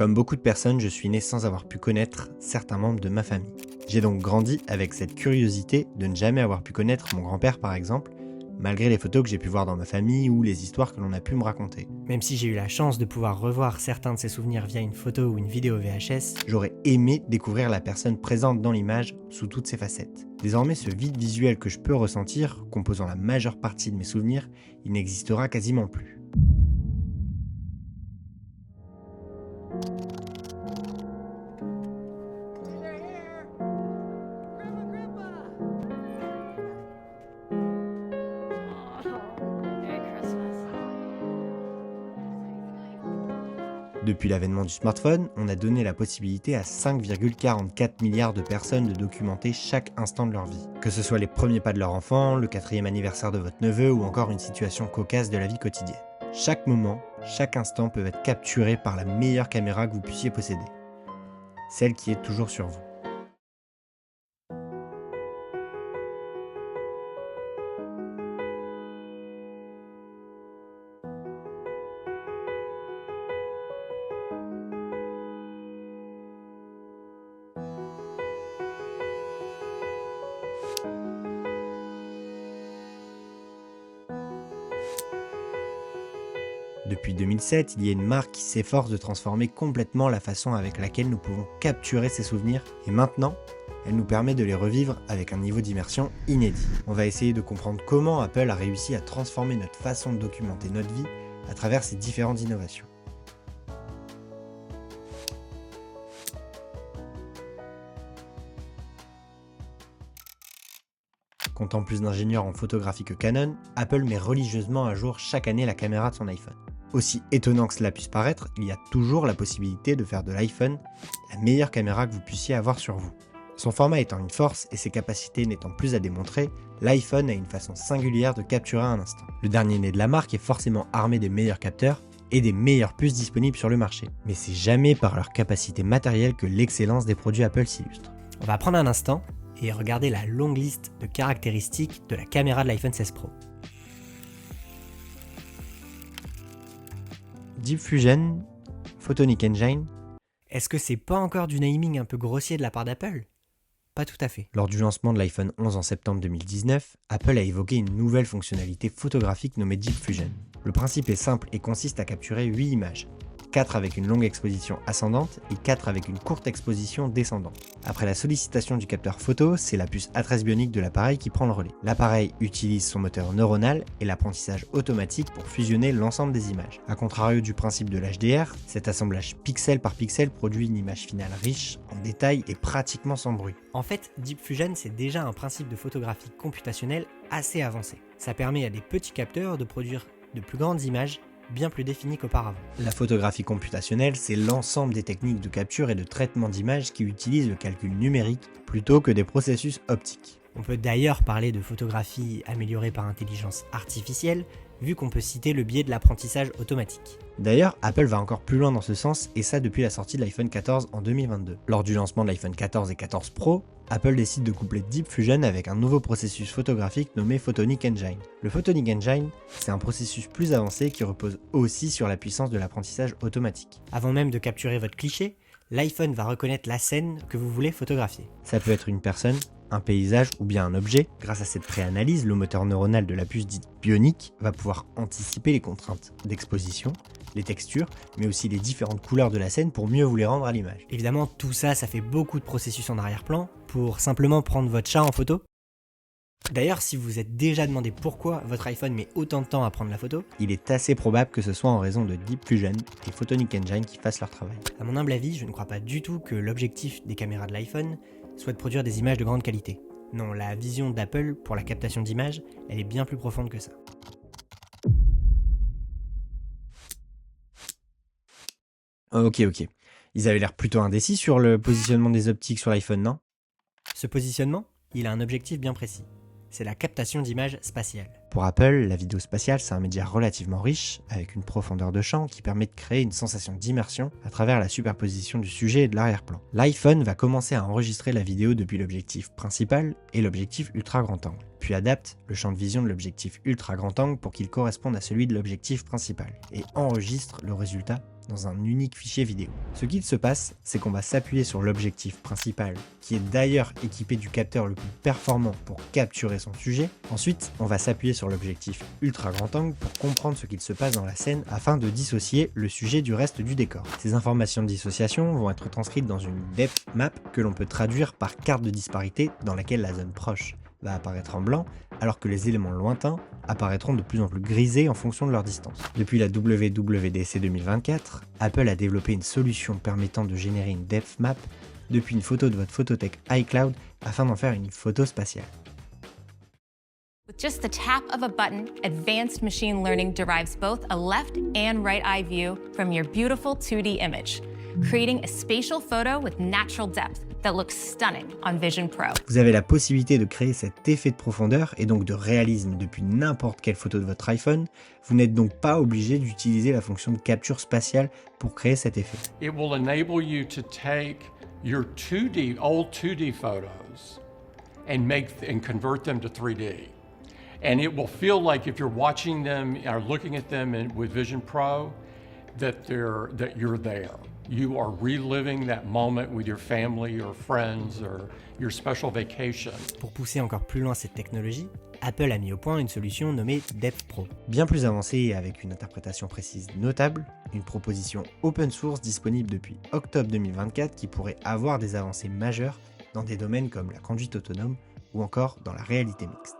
Comme beaucoup de personnes, je suis né sans avoir pu connaître certains membres de ma famille. J'ai donc grandi avec cette curiosité de ne jamais avoir pu connaître mon grand-père par exemple, malgré les photos que j'ai pu voir dans ma famille ou les histoires que l'on a pu me raconter. Même si j'ai eu la chance de pouvoir revoir certains de ces souvenirs via une photo ou une vidéo VHS, J'aurais aimé découvrir la personne présente dans l'image sous toutes ses facettes. Désormais, ce vide visuel que je peux ressentir, composant la majeure partie de mes souvenirs, il n'existera quasiment plus. Depuis l'avènement du smartphone, on a donné la possibilité à 5,44 milliards de personnes de documenter chaque instant de leur vie. Que ce soit les premiers pas de leur enfant, le 4e anniversaire de votre neveu ou encore une situation cocasse de la vie quotidienne. Chaque moment, chaque instant peut être capturé par la meilleure caméra que vous puissiez posséder. Celle qui est toujours sur vous. Depuis 2007, il y a une marque qui s'efforce de transformer complètement la façon avec laquelle nous pouvons capturer ces souvenirs, et maintenant, elle nous permet de les revivre avec un niveau d'immersion inédit. On va essayer de comprendre comment Apple a réussi à transformer notre façon de documenter notre vie à travers ces différentes innovations. Comptant plus d'ingénieurs en photographie que Canon, Apple met religieusement à jour chaque année la caméra de son iPhone. Aussi étonnant que cela puisse paraître, il y a toujours la possibilité de faire de l'iPhone la meilleure caméra que vous puissiez avoir sur vous. Son format étant une force et ses capacités n'étant plus à démontrer, l'iPhone a une façon singulière de capturer un instant. Le dernier né de la marque est forcément armé des meilleurs capteurs et des meilleures puces disponibles sur le marché. Mais c'est jamais par leur capacité matérielle que l'excellence des produits Apple s'illustre. on va prendre un instant et regarder la longue liste de caractéristiques de la caméra de l'iPhone 16 Pro. Deep Fusion, Photonic Engine. Est-ce que c'est pas encore du naming un peu grossier de la part d'Apple ? Pas tout à fait. Lors du lancement de l'iPhone 11 en septembre 2019, Apple a évoqué une nouvelle fonctionnalité photographique nommée Deep Fusion. Le principe est simple et consiste à capturer 8 images, 4 avec une longue exposition ascendante et 4 avec une courte exposition descendante. Après la sollicitation du capteur photo, c'est la puce A13 Bionic de l'appareil qui prend le relais. L'appareil utilise son moteur neuronal et l'apprentissage automatique pour fusionner l'ensemble des images. A contrario du principe de l'HDR, cet assemblage pixel par pixel produit une image finale riche en détails et pratiquement sans bruit. En fait, Deep Fusion, c'est déjà un principe de photographie computationnelle assez avancé. Ça permet à des petits capteurs de produire de plus grandes images bien plus définies qu'auparavant. La photographie computationnelle, c'est l'ensemble des techniques de capture et de traitement d'images qui utilisent le calcul numérique plutôt que des processus optiques. On peut d'ailleurs parler de photographie améliorée par intelligence artificielle, vu qu'on peut citer le biais de l'apprentissage automatique. D'ailleurs, Apple va encore plus loin dans ce sens, et ça depuis la sortie de l'iPhone 14 en 2022. Lors du lancement de l'iPhone 14 et 14 Pro, Apple décide de coupler Deep Fusion avec un nouveau processus photographique nommé Photonic Engine. Le Photonic Engine, c'est un processus plus avancé qui repose aussi sur la puissance de l'apprentissage automatique. Avant même de capturer votre cliché, l'iPhone va reconnaître la scène que vous voulez photographier. Ça peut être une personne, un paysage ou bien un objet. Grâce à cette préanalyse, le moteur neuronal de la puce dite bionique va pouvoir anticiper les contraintes d'exposition, les textures, mais aussi les différentes couleurs de la scène pour mieux vous les rendre à l'image. Évidemment, tout ça, ça fait beaucoup de processus en arrière-plan pour simplement prendre votre chat en photo. D'ailleurs, si vous vous êtes déjà demandé pourquoi votre iPhone met autant de temps à prendre la photo, il est assez probable que ce soit en raison de Deep Fusion et Photonic Engine qui fassent leur travail. À mon humble avis, je ne crois pas du tout que l'objectif des caméras de l'iPhone soit de produire des images de grande qualité. Non, la vision d'Apple pour la captation d'images, elle est bien plus profonde que ça. Ok. Ils avaient l'air plutôt indécis sur le positionnement des optiques sur l'iPhone, non ? Ce positionnement, il a un objectif bien précis. C'est la captation d'images spatiales. Pour Apple, la vidéo spatiale, c'est un média relativement riche, avec une profondeur de champ qui permet de créer une sensation d'immersion à travers la superposition du sujet et de l'arrière-plan. L'iPhone va commencer à enregistrer la vidéo depuis l'objectif principal et l'objectif ultra grand angle. puis adapte le champ de vision de l'objectif ultra grand angle pour qu'il corresponde à celui de l'objectif principal, et enregistre le résultat dans un unique fichier vidéo. Ce qu'il se passe, c'est qu'on va s'appuyer sur l'objectif principal, qui est d'ailleurs équipé du capteur le plus performant pour capturer son sujet. Ensuite, on va s'appuyer sur l'objectif ultra grand angle pour comprendre ce qu'il se passe dans la scène afin de dissocier le sujet du reste du décor. Ces informations de dissociation vont être transcrites dans une depth map que l'on peut traduire par carte de disparité dans laquelle la zone proche va apparaître en blanc, alors que les éléments lointains apparaîtront de plus en plus grisés en fonction de leur distance. Depuis la WWDC 2024, Apple a développé une solution permettant de générer une depth map depuis une photo de votre photothèque iCloud afin d'en faire une photo spatiale. With just the tap of a button, advanced machine learning derives both a left and right eye view from your beautiful 2D image, creating a spatial photo with natural depth that looks stunning on Vision Pro. Vous avez la possibilité de créer cet effet de profondeur et donc de réalisme depuis n'importe quelle photo de votre iPhone. Vous n'êtes donc pas obligé d'utiliser la fonction de capture spatiale pour créer cet effet. It will enable you to take your old 2D photos and convert them to 3D. And it will feel like if you're watching them or looking at them with Vision Pro, that you're there. You are reliving that moment with your family or friends or your special vacation. Pour pousser encore plus loin cette technologie, Apple a mis au point une solution nommée Depth Pro. Bien plus avancée et avec une interprétation précise notable, une proposition open source disponible depuis octobre 2024 qui pourrait avoir des avancées majeures dans des domaines comme la conduite autonome ou encore dans la réalité mixte.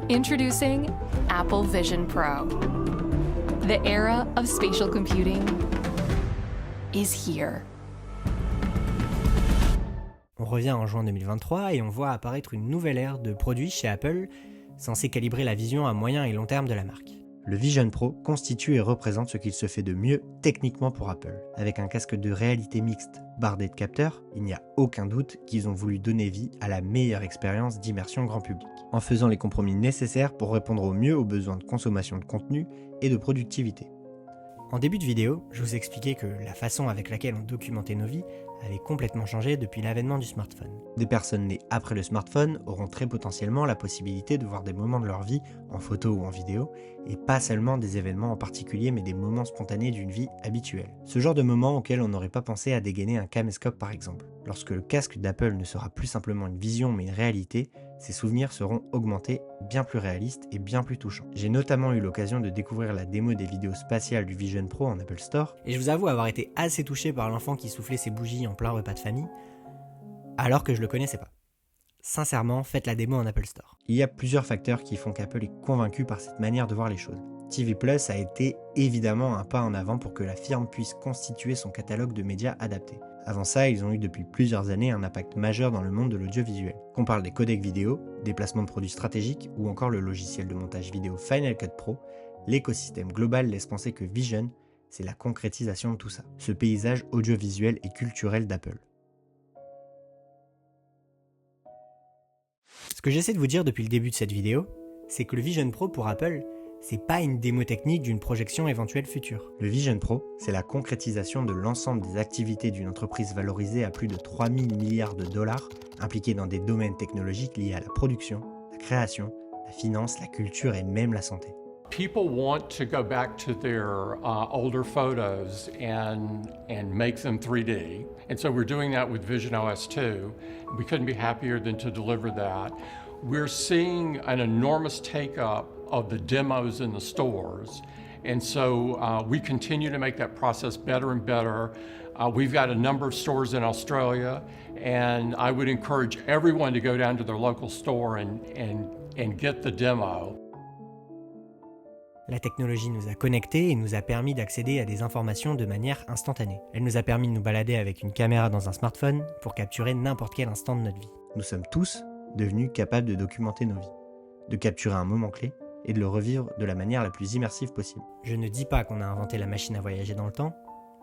Introducing Apple Vision Pro. The era of spatial computing is here. On revient en juin 2023 et on voit apparaître une nouvelle ère de produits chez Apple censée calibrer la vision à moyen et long terme de la marque. Le Vision Pro constitue et représente ce qu'il se fait de mieux techniquement pour Apple. Avec un casque de réalité mixte bardé de capteurs, il n'y a aucun doute qu'ils ont voulu donner vie à la meilleure expérience d'immersion grand public, en faisant les compromis nécessaires pour répondre au mieux aux besoins de consommation de contenu et de productivité. En début de vidéo, je vous expliquais que la façon avec laquelle on documentait nos vies avait complètement changé depuis l'avènement du smartphone. Des personnes nées après le smartphone auront très potentiellement la possibilité de voir des moments de leur vie en photo ou en vidéo, et pas seulement des événements en particulier mais des moments spontanés d'une vie habituelle. Ce genre de moments auxquels on n'aurait pas pensé à dégainer un caméscope par exemple. Lorsque le casque d'Apple ne sera plus simplement une vision mais une réalité, ces souvenirs seront augmentés, bien plus réalistes et bien plus touchants. J'ai notamment eu l'occasion de découvrir la démo des vidéos spatiales du Vision Pro en Apple Store. Et je vous avoue avoir été assez touché par l'enfant qui soufflait ses bougies en plein repas de famille, alors que je le connaissais pas. Sincèrement, faites la démo en Apple Store. Il y a plusieurs facteurs qui font qu'Apple est convaincu par cette manière de voir les choses. TV Plus a été évidemment un pas en avant pour que la firme puisse constituer son catalogue de médias adaptés. Avant ça, ils ont eu depuis plusieurs années un impact majeur dans le monde de l'audiovisuel. Qu'on parle des codecs vidéo, des placements de produits stratégiques ou encore le logiciel de montage vidéo Final Cut Pro, l'écosystème global laisse penser que Vision, c'est la concrétisation de tout ça. Ce paysage audiovisuel et culturel d'Apple. Ce que j'essaie de vous dire depuis le début de cette vidéo, c'est que le Vision Pro pour Apple, c'est pas une démo technique d'une projection éventuelle future. Le Vision Pro, c'est la concrétisation de l'ensemble des activités d'une entreprise valorisée à plus de 3000 milliards de dollars, impliquée dans des domaines technologiques liés à la production, la création, la finance, la culture et même la santé. People want to go back to their older photos and make them 3D. And so we're doing that with Vision OS 2. We couldn't be happier than to deliver that. We're seeing an enormous take-up of the demos in the stores. And so we continue to make that process better and better. We've got a number of stores in Australia, and I would encourage everyone to go down to their local store and get the demo. La technologie nous a connectés et nous a permis d'accéder à des informations de manière instantanée. Elle nous a permis de nous balader avec une caméra dans un smartphone pour capturer n'importe quel instant de notre vie. Nous sommes tous devenus capables de documenter nos vies, de capturer un moment clé et de le revivre de la manière la plus immersive possible. Je ne dis pas qu'on a inventé la machine à voyager dans le temps,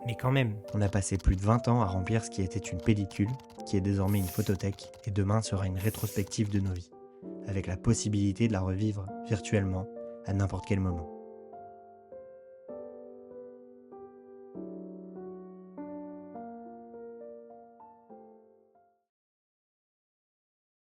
mais quand même. On a passé plus de 20 ans à remplir ce qui était une pellicule, qui est désormais une photothèque, et demain sera une rétrospective de nos vies, avec la possibilité de la revivre virtuellement à n'importe quel moment.